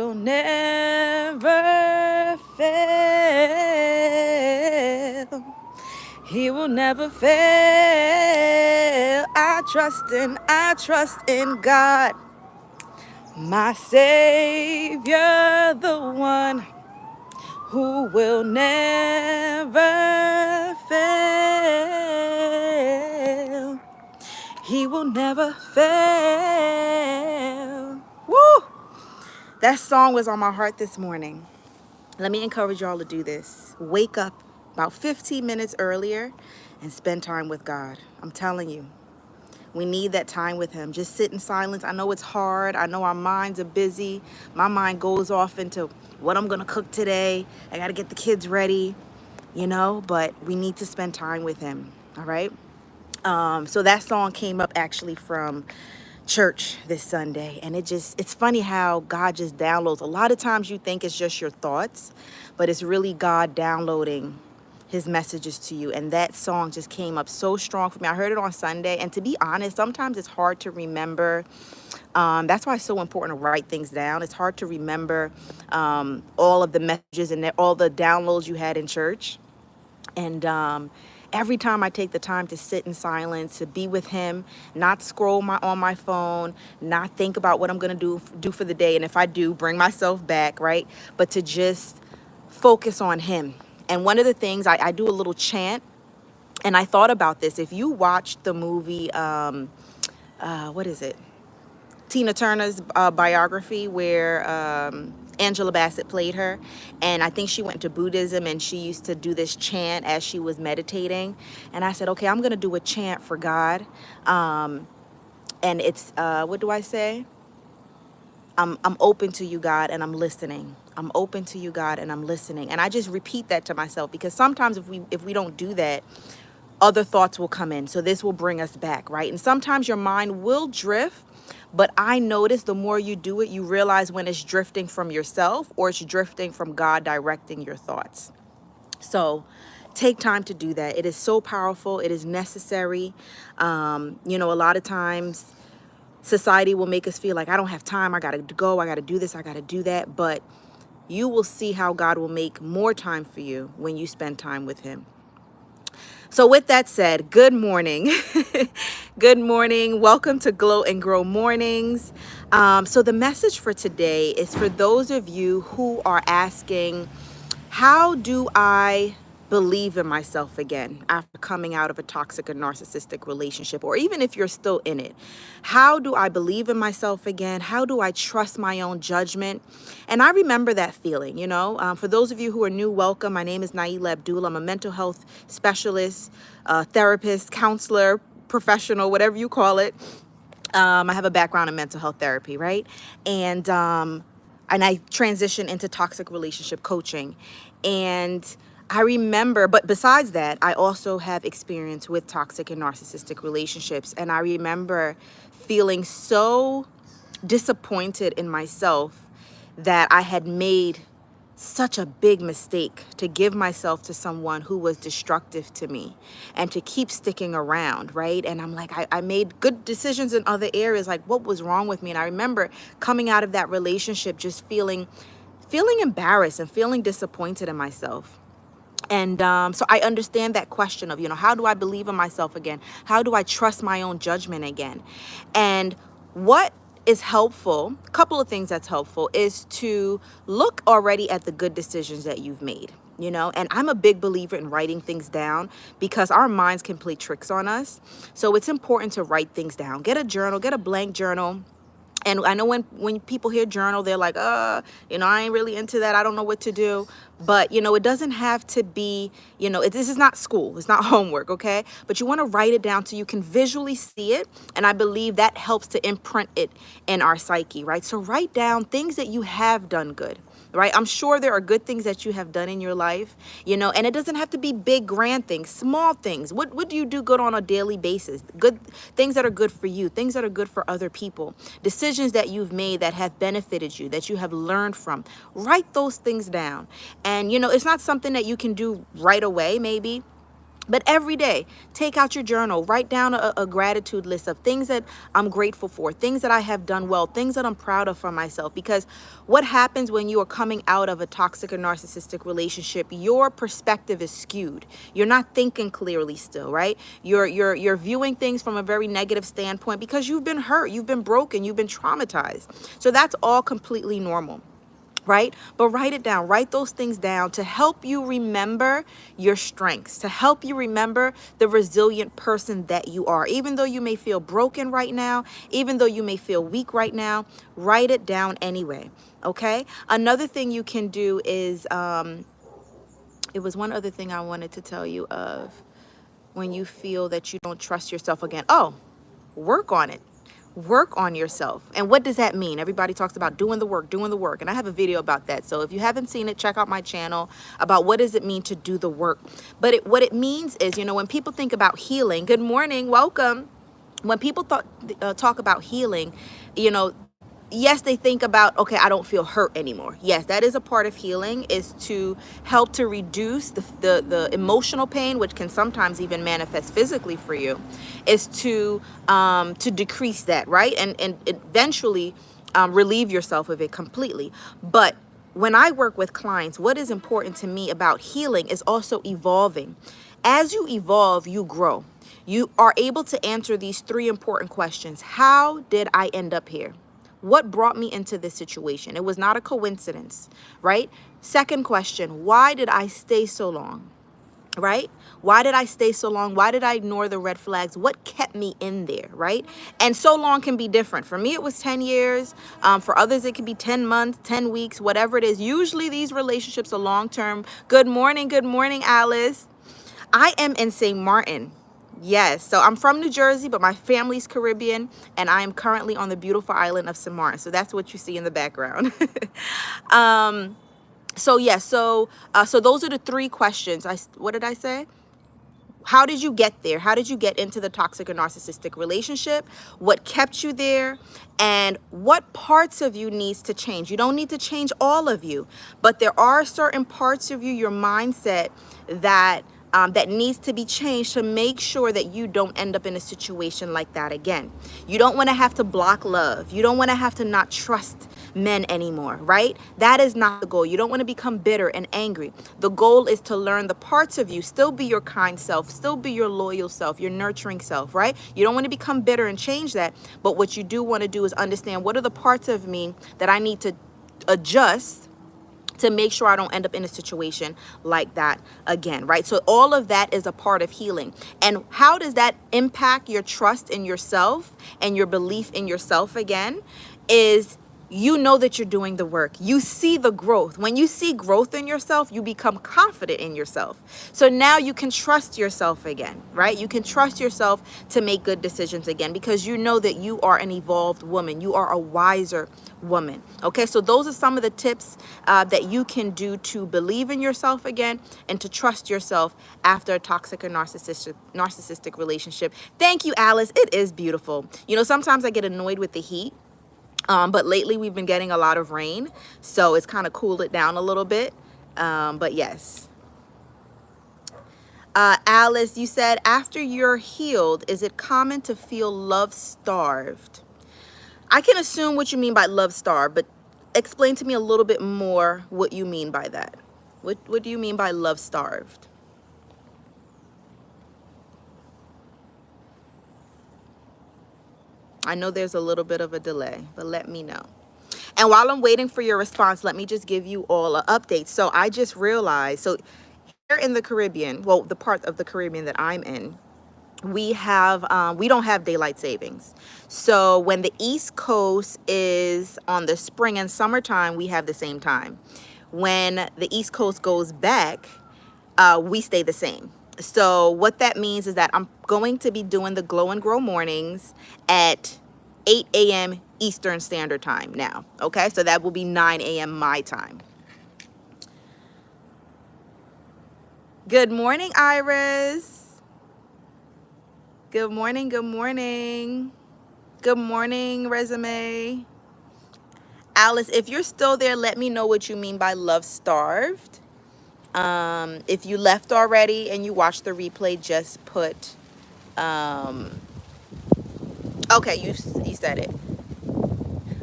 will never fail. He will never fail. I trust in God, my Savior, the one who will never fail. He will never fail. Woo! That song was on my heart this morning. Let me encourage y'all to do this. Wake up about 15 minutes earlier and spend time with God. I'm telling you, we need that time with him. Just sit in silence. I know it's hard. I know our minds are busy. My mind goes off into what I'm going to cook today. I got to get the kids ready, but we need to spend time with him. All right. So that song came up actually from church this Sunday, and it's funny how God just downloads. A lot of times you think it's just your thoughts, but it's really God downloading his messages to you. And that song just came up so strong for me. I heard it on Sunday, and to be honest, sometimes it's hard to remember. That's why it's so important to write things down. It's hard to remember all of the messages and all the downloads you had in church. And every time I take the time to sit in silence, to be with him, not scroll on my phone, not think about what I'm going to do for the day, and if I do, bring myself back, right? But to just focus on him. And one of the things, I do a little chant, and I thought about this. If you watched the movie, what is it? Tina Turner's biography, where Angela Bassett played her, and I think she went to Buddhism, and she used to do this chant as she was meditating. And I said, okay, I'm gonna do a chant for God, and it's what do I say? I'm open to you, God, and I'm listening. I'm open to you, God, and I'm listening. And I just repeat that to myself, because sometimes if we don't do that, other thoughts will come in. So this will bring us back, right? And sometimes your mind will drift, but I notice the more you do it, you realize when it's drifting from yourself or it's drifting from God directing your thoughts. So take time to do that. It is so powerful. It is necessary. A lot of times society will make us feel like, I don't have time. I got to go. I got to do this. I got to do that. But you will see how God will make more time for you when you spend time with him. So with that said, good morning. Good morning. Welcome to Glow and Grow Mornings. So the message for today is for those of you who are asking, how do I believe in myself again after coming out of a toxic or narcissistic relationship, or even if you're still in it? How do I believe in myself again? How do I trust my own judgment? And I remember that feeling, for those of you who are new, welcome. My name is Nailah Abdullah. I'm a mental health specialist, therapist, counselor, professional, whatever you call it. I have a background in mental health therapy, right? And I transitioned into toxic relationship coaching. And I remember, but besides that, I also have experience with toxic and narcissistic relationships. And I remember feeling so disappointed in myself that I had made such a big mistake to give myself to someone who was destructive to me and to keep sticking around, right? And I'm like, I made good decisions in other areas. Like, what was wrong with me? And I remember coming out of that relationship just feeling embarrassed and feeling disappointed in myself. And so I understand that question of, how do I believe in myself again? How do I trust my own judgment again? And what is helpful, a couple of things that's helpful, is to look already at the good decisions that you've made, and I'm a big believer in writing things down, because our minds can play tricks on us. So it's important to write things down. Get a journal, get a blank journal. And I know when people hear journal, they're like, I ain't really into that. I don't know what to do. But, it doesn't have to be, this is not school. It's not homework, okay? But you want to write it down so you can visually see it. And I believe that helps to imprint it in our psyche, right? So write down things that you have done good, right? I'm sure there are good things that you have done in your life, and it doesn't have to be big, grand things, small things. What do you do good on a daily basis? Good things that are good for you, things that are good for other people, decisions that you've made that have benefited you, that you have learned from. Write those things down. And, it's not something that you can do right away, maybe. But every day, take out your journal, write down a gratitude list of things that I'm grateful for, things that I have done well, things that I'm proud of for myself. Because what happens when you are coming out of a toxic or narcissistic relationship, your perspective is skewed. You're not thinking clearly still, right? You're viewing things from a very negative standpoint because you've been hurt, you've been broken, you've been traumatized. So that's all completely normal. Right? But write it down. Write those things down to help you remember your strengths, to help you remember the resilient person that you are. Even though you may feel broken right now, even though you may feel weak right now, write it down anyway. Okay? Another thing you can do is, it was one other thing I wanted to tell you of when you feel that you don't trust yourself again. Oh, work on it. Work on yourself. And what does that mean? Everybody talks about doing the work, doing the work. And I have a video about that. So if you haven't seen it, check out my channel about what does it mean to do the work. But what it means is, when people think about healing, good morning, welcome. When people talk about healing, yes, they think about, okay, I don't feel hurt anymore. Yes, that is a part of healing, is to help to reduce the emotional pain, which can sometimes even manifest physically for you, is to decrease that, right? And eventually relieve yourself of it completely. But when I work with clients, what is important to me about healing is also evolving. As you evolve, you grow. You are able to answer these three important questions. How did I end up here? What brought me into this situation? It was not a coincidence, right? Second question, why did I stay so long? Right? Why did I stay so long? Why did I ignore the red flags? What kept me in there, right? And so long can be different. For me, it was 10 years. For others, it could be 10 months, 10 weeks, whatever it is. Usually these relationships are long-term. Good morning, Alice. I am in St. Martin. Yes, so I'm from New Jersey, but my family's Caribbean, and I am currently on the beautiful island of St. Martin. So that's what you see in the background. So those are the three questions. What did I say? How did you get there? How did you get into the toxic or narcissistic relationship? What kept you there? And what parts of you needs to change? You don't need to change all of you, but there are certain parts of you, your mindset, that needs to be changed to make sure that you don't end up in a situation like that again. You don't want to have to block love. You don't want to have to not trust men anymore, right? That is not the goal. You don't want to become bitter and angry. The goal is to learn the parts of you, still be your kind self, still be your loyal self, your nurturing self, right? You don't want to become bitter and change that. But what you do want to do is understand, what are the parts of me that I need to adjust to make sure I don't end up in a situation like that again, right? So all of that is a part of healing. And how does that impact your trust in yourself and your belief in yourself again? Is you know that you're doing the work. You see the growth. When you see growth in yourself, you become confident in yourself. So now you can trust yourself again, right? You can trust yourself to make good decisions again, because you know that you are an evolved woman. You are a wiser woman. Okay, so those are some of the tips that you can do to believe in yourself again and to trust yourself after a toxic or narcissistic relationship. Thank you, Alice. It is beautiful. Sometimes I get annoyed with the heat. But lately we've been getting a lot of rain, so it's kind of cooled it down a little bit. But yes. Alice, you said, after you're healed, is it common to feel love-starved? I can assume what you mean by love-starved, but explain to me a little bit more what you mean by that. What do you mean by love-starved? I know there's a little bit of a delay, but let me know. And while I'm waiting for your response, let me just give you all an update. So I just realized, so here in the Caribbean, well, the part of the Caribbean that I'm in, we don't have daylight savings. So when the East Coast is on the spring and summertime, we have the same time. When the East Coast goes back, we stay the same. So what that means is that I'm going to be doing the Glow and Grow mornings at 8 a.m. Eastern Standard Time now. Okay, so that will be 9 a.m. my time. Good morning, Iris. Good morning, good morning. Good morning, Resume. Alice, if you're still there, let me know what you mean by love-starved. If you left already and you watched the replay, just put, okay, you said it.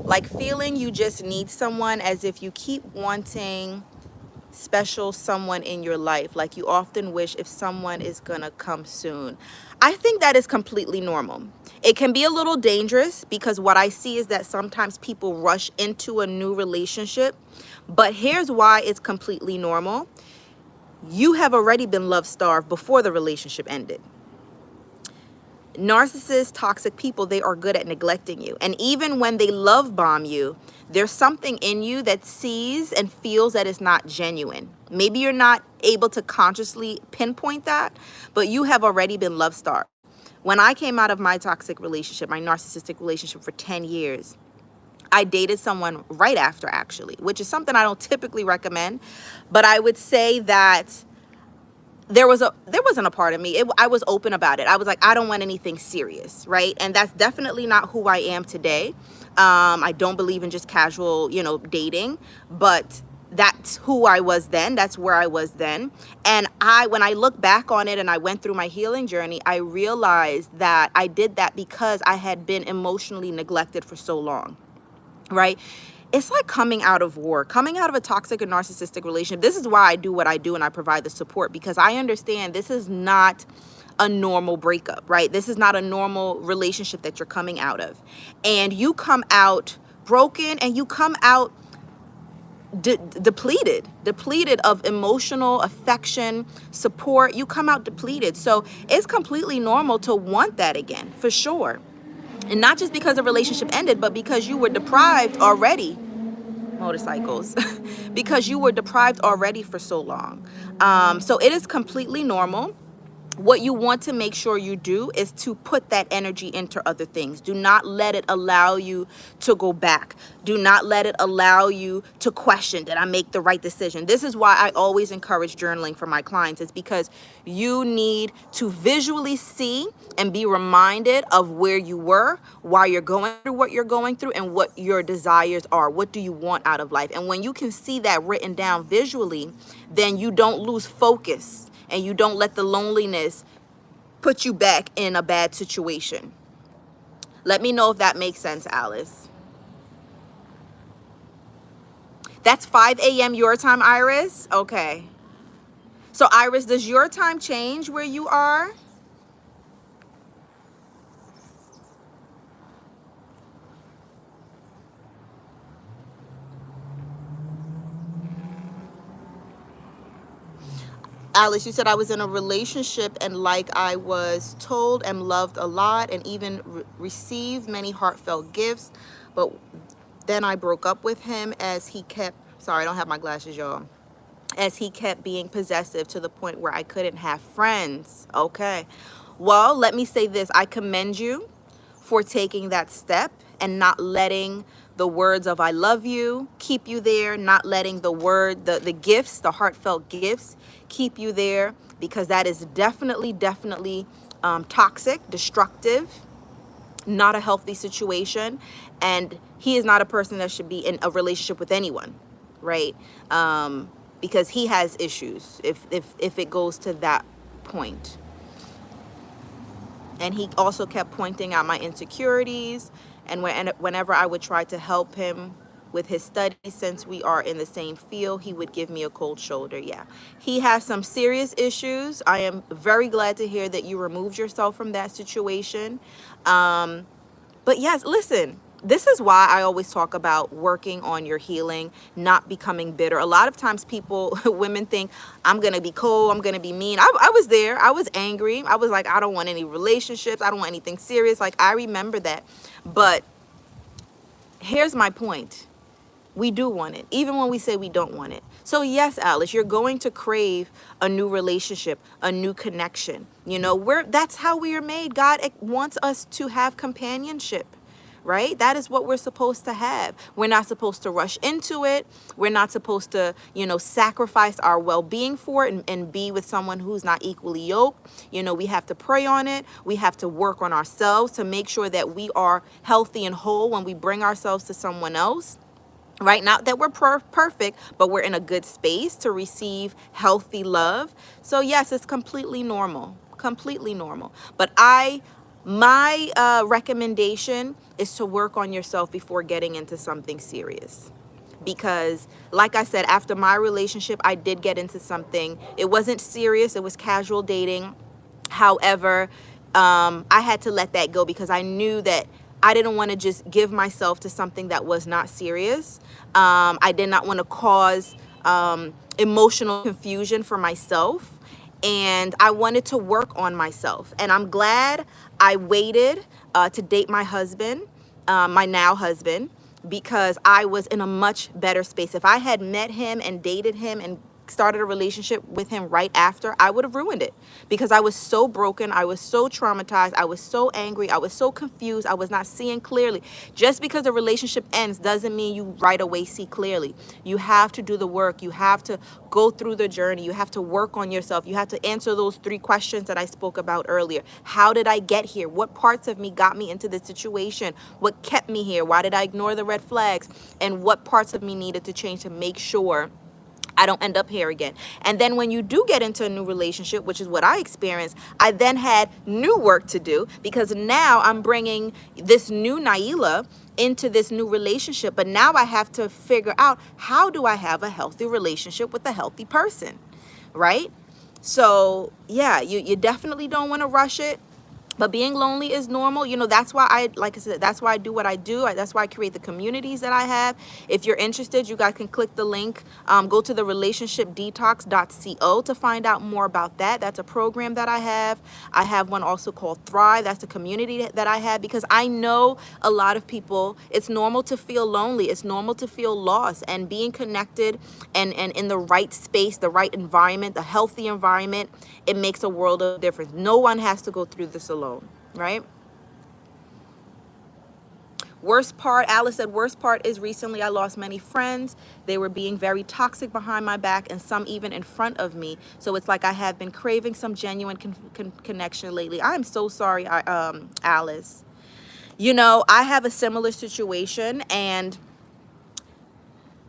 Like feeling you just need someone, as if you keep wanting special someone in your life, like you often wish if someone is gonna come soon. I think that is completely normal. It can be a little dangerous because what I see is that sometimes people rush into a new relationship, but here's why it's completely normal. You have already been love starved before the relationship ended. Narcissists, toxic people, they are good at neglecting you. And even when they love bomb you, there's something in you that sees and feels that it's not genuine. Maybe you're not able to consciously pinpoint that, but you have already been love starved. When I came out of my toxic relationship, my narcissistic relationship for 10 years, I dated someone right after, actually, which is something I don't typically recommend. But I would say that there wasn't a part of me. I was open about it. I was like, I don't want anything serious, right? And that's definitely not who I am today. I don't believe in just casual, dating, but that's who I was then. That's where I was then. And when I look back on it and I went through my healing journey, I realized that I did that because I had been emotionally neglected for so long, right? It's like coming out of war, coming out of a toxic and narcissistic relationship. This is why I do what I do and I provide the support, because I understand this is not a normal breakup, right? This is not a normal relationship that you're coming out of. And you come out broken and you come out depleted of emotional affection, support. You come out depleted. So it's completely normal to want that again, for sure. And not just because the relationship ended, but because you were deprived already. Motorcycles. Because you were deprived already for so long. So it is completely normal. What you want to make sure you do is to put that energy into other things. Do not let it allow you to go back. Do not let it allow you to question, did I make the right decision? This is why I always encourage journaling for my clients. It's because you need to visually see and be reminded of where you were, why you're going through what you're going through, and what your desires are. What do you want out of life? And when you can see that written down visually, then you don't lose focus. And you don't let the loneliness put you back in a bad situation. Let me know if that makes sense, Alice. That's 5 a.m. your time, Iris? Okay. So, Iris, does your time change where you are? Alice, you said I was in a relationship and like I was told and loved a lot and even received many heartfelt gifts. But then I broke up with him as he kept, sorry, I don't have my glasses, y'all. As he kept being possessive to the point where I couldn't have friends. Okay. Well, let me say this. I commend you for taking that step and not letting the words of I love you keep you there, not letting the gifts, the heartfelt gifts keep you there, because that is definitely toxic, destructive, not a healthy situation. And he is not a person that should be in a relationship with anyone, right? Because he has issues if it goes to that point. And he also kept pointing out my insecurities, and whenever I would try to help him with his studies, since we are in the same field, he would give me a cold shoulder. Yeah, he has some serious issues. I am very glad to hear that you removed yourself from that situation. But yes, listen, this is why I always talk about working on your healing, not becoming bitter. A lot of times people, women think, I'm going to be cold, I'm going to be mean. I was there. I was angry. I was like, I don't want any relationships. I don't want anything serious. Like, I remember that. But here's my point. We do want it, even when we say we don't want it. So yes, Alice, you're going to crave a new relationship, a new connection. That's how we are made. God wants us to have companionship, right? That is what we're supposed to have. We're not supposed to rush into it. We're not supposed to, sacrifice our well-being for it and be with someone who's not equally yoked. We have to pray on it. We have to work on ourselves to make sure that we are healthy and whole when we bring ourselves to someone else. right? Not that we're perfect, but we're in a good space to receive healthy love. So yes, it's completely normal, completely normal. But my recommendation is to work on yourself before getting into something serious. Because like I said, after my relationship, I did get into something. It wasn't serious, it was casual dating. However, I had to let that go because I knew that I didn't want to just give myself to something that was not serious. I did not want to cause emotional confusion for myself. And I wanted to work on myself. And I'm glad I waited to date my husband, my now husband, because I was in a much better space. If I had met him and dated him and started a relationship with him right after, I would have ruined it because I was so broken. I was so traumatized. I was so angry. I was so confused. I was not seeing clearly. Just because a relationship ends doesn't mean you right away see clearly. You have to do the work. You have to go through the journey. You have to work on yourself. You have to answer those 3 questions that I spoke about earlier. How did I get here? What parts of me got me into this situation? What kept me here? Why did I ignore the red flags? And what parts of me needed to change to make sure I don't end up here again. And then when you do get into a new relationship, which is what I experienced, I then had new work to do because now I'm bringing this new Nailah into this new relationship. But now I have to figure out, how do I have a healthy relationship with a healthy person, right? So yeah, you definitely don't want to rush it. But being lonely is normal. You know, that's why like I said, that's why I do what I do. That's why I create the communities that I have. If you're interested, you guys can click the link. Go to the relationshipdetox.co to find out more about that. That's a program that I have. I have one also called Thrive. That's a community that I have because I know a lot of people, it's normal to feel lonely. It's normal to feel lost, and being connected and in the right space, the right environment, the healthy environment, it makes a world of difference. No one has to go through this alone, right? Worst part, Alice said, worst part is recently I lost many friends. They were being very toxic behind my back and some even in front of me. So it's like I have been craving some genuine connection lately. I'm so sorry, Alice. You know, I have a similar situation, and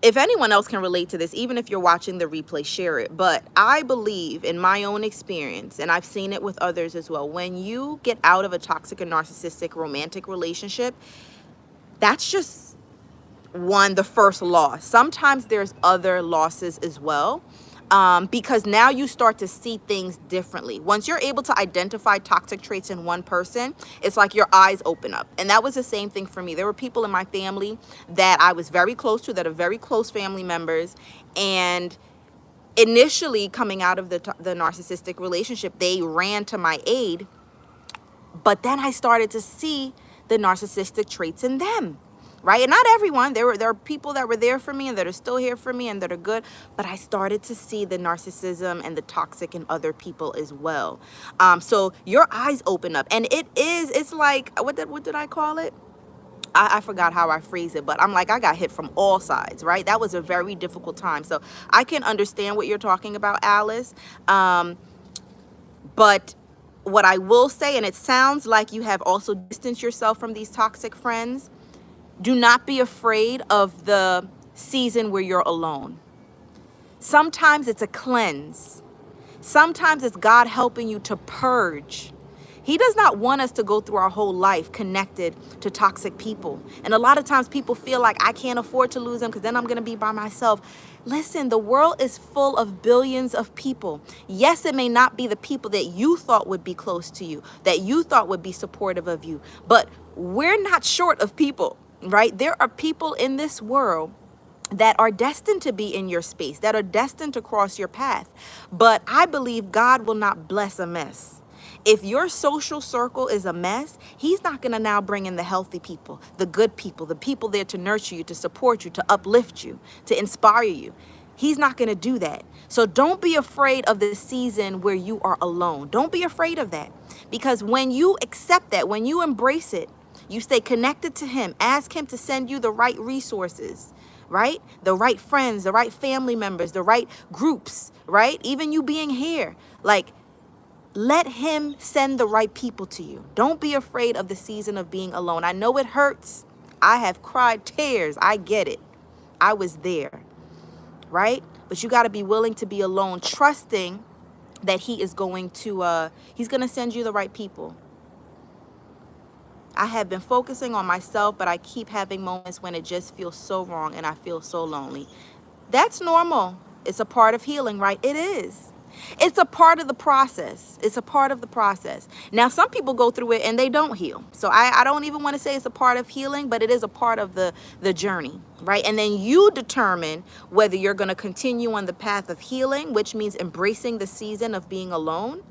if anyone else can relate to this, even if you're watching the replay, share it. But I believe in my own experience, and I've seen it with others as well, when you get out of a toxic and narcissistic romantic relationship, that's just the first loss. Sometimes there's other losses as well. Because now you start to see things differently. Once you're able to identify toxic traits in one person, it's like your eyes open up. And that was the same thing for me. There were people in my family that I was very close to, that are very close family members. And initially coming out of the narcissistic relationship, they ran to my aid. But then I started to see the narcissistic traits in them. Right? And not everyone. There are people that were there for me and that are still here for me and that are good. But I started to see the narcissism and the toxic in other people as well. So your eyes open up. And it's like, what did I call it? I forgot how I phrased it, but I'm like, I got hit from all sides, right? That was a very difficult time. So I can understand what you're talking about, Alice. But what I will say, and it sounds like you have also distanced yourself from these toxic friends, do not be afraid of the season where you're alone. Sometimes it's a cleanse. Sometimes it's God helping you to purge. He does not want us to go through our whole life connected to toxic people. And a lot of times people feel like I can't afford to lose them because then I'm going to be by myself. Listen, the world is full of billions of people. Yes, it may not be the people that you thought would be close to you, that you thought would be supportive of you, but we're not short of people. Right? There are people in this world that are destined to be in your space, that are destined to cross your path. But I believe God will not bless a mess. If your social circle is a mess, he's not going to now bring in the healthy people, the good people, the people there to nurture you, to support you, to uplift you, to inspire you. He's not going to do that. So don't be afraid of the season where you are alone. Don't be afraid of that. Because when you accept that, when you embrace it, you stay connected to him. Ask him to send you the right resources, right? The right friends, the right family members, the right groups, right? Even you being here, like, let him send the right people to you. Don't be afraid of the season of being alone. I know it hurts. I have cried tears. I get it, I was there, right? But you got to be willing to be alone, trusting that he is going to, he's going to send you the right people. I have been focusing on myself, but I keep having moments when it just feels so wrong and I feel so lonely. That's normal. It's a part of healing, right? It is. It's a part of the process. It's a part of the process. Now, some people go through it and they don't heal. So I don't even want to say it's a part of healing, but it is a part of the journey, right? And then you determine whether you're going to continue on the path of healing, which means embracing the season of being alone,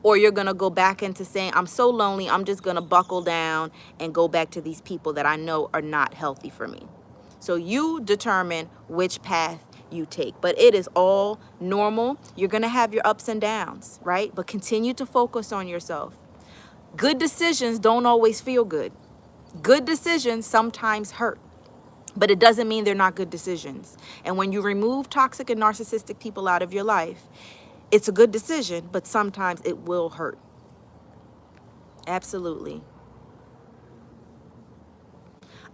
or you're going to go back into saying, I'm so lonely, I'm just going to buckle down and go back to these people that I know are not healthy for me. So you determine which path you take, but it is all normal. You're going to have your ups and downs, right? But continue to focus on yourself. Good decisions don't always feel good. Good decisions sometimes hurt, but it doesn't mean they're not good decisions. And when you remove toxic and narcissistic people out of your life, it's a good decision, but sometimes it will hurt. Absolutely.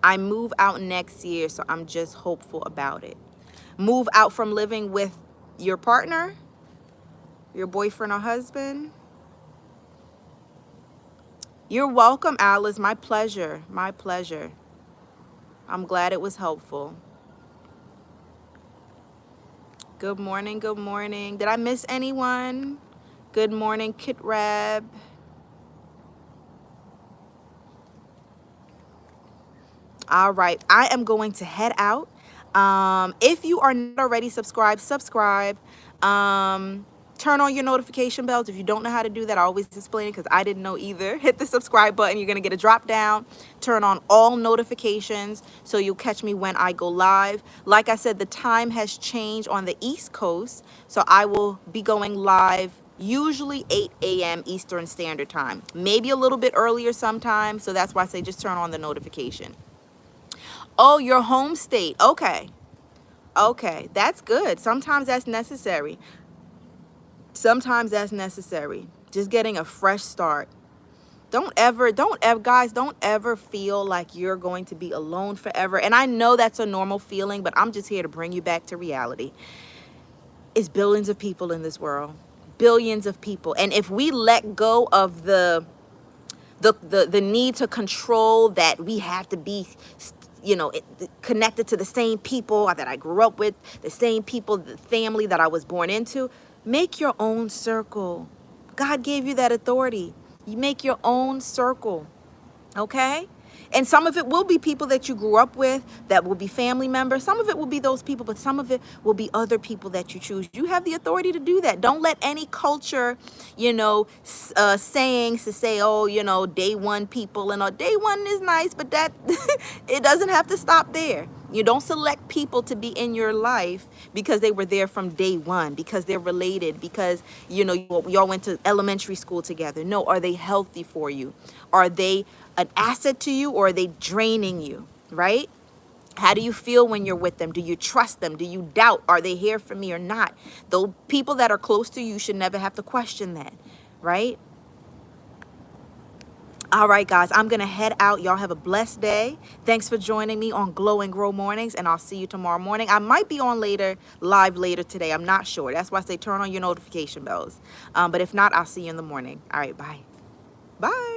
I move out next year, so I'm just hopeful about it. Move out from living with your partner, your boyfriend or husband. You're welcome, Alice. My pleasure. My pleasure. I'm glad it was helpful. Good morning. Good morning. Did I miss anyone? Good morning, Kit Rab. All right. I am going to head out. If you are not already subscribed, subscribe. Turn on your notification bells. If you don't know how to do that, I always explain it because I didn't know either. Hit the subscribe button. You're going to get a drop down. Turn on all notifications so you'll catch me when I go live. Like I said, the time has changed on the East Coast, so I will be going live usually 8 a.m. Eastern Standard Time. Maybe a little bit earlier sometimes, so that's why I say just turn on the notification. Oh, your home state. Okay. Okay, that's good. Sometimes that's necessary. Sometimes that's necessary. Just getting a fresh start. Don't ever, guys, don't ever feel like you're going to be alone forever. And I know that's a normal feeling, but I'm just here to bring you back to reality. It's billions of people in this world. Billions of people. And if we let go of the need to control that we have to be, you know, connected to the same people that I grew up with, the same people, the family that I was born into. Make your own circle. God gave you that authority. You make your own circle, okay? And some of it will be people that you grew up with, that will be family members. Some of it will be those people, but some of it will be other people that you choose. You have the authority to do that. Don't let any culture, you know, sayings to say, oh, you know, day one people and all. Day one is nice, but that it doesn't have to stop there. You don't select people to be in your life because they were there from day one, because they're related, because, you know, y'all went to elementary school together. No, are they healthy for you? Are they an asset to you, or are they draining you, right? How do you feel when you're with them? Do you trust them? Do you doubt, are they here for me or not? Those people that are close to you should never have to question that, right? All right, guys, I'm going to head out. Y'all have a blessed day. Thanks for joining me on Glow and Grow Mornings, and I'll see you tomorrow morning. I might be on live later today. I'm not sure. That's why I say turn on your notification bells. But if not, I'll see you in the morning. All right, bye. Bye.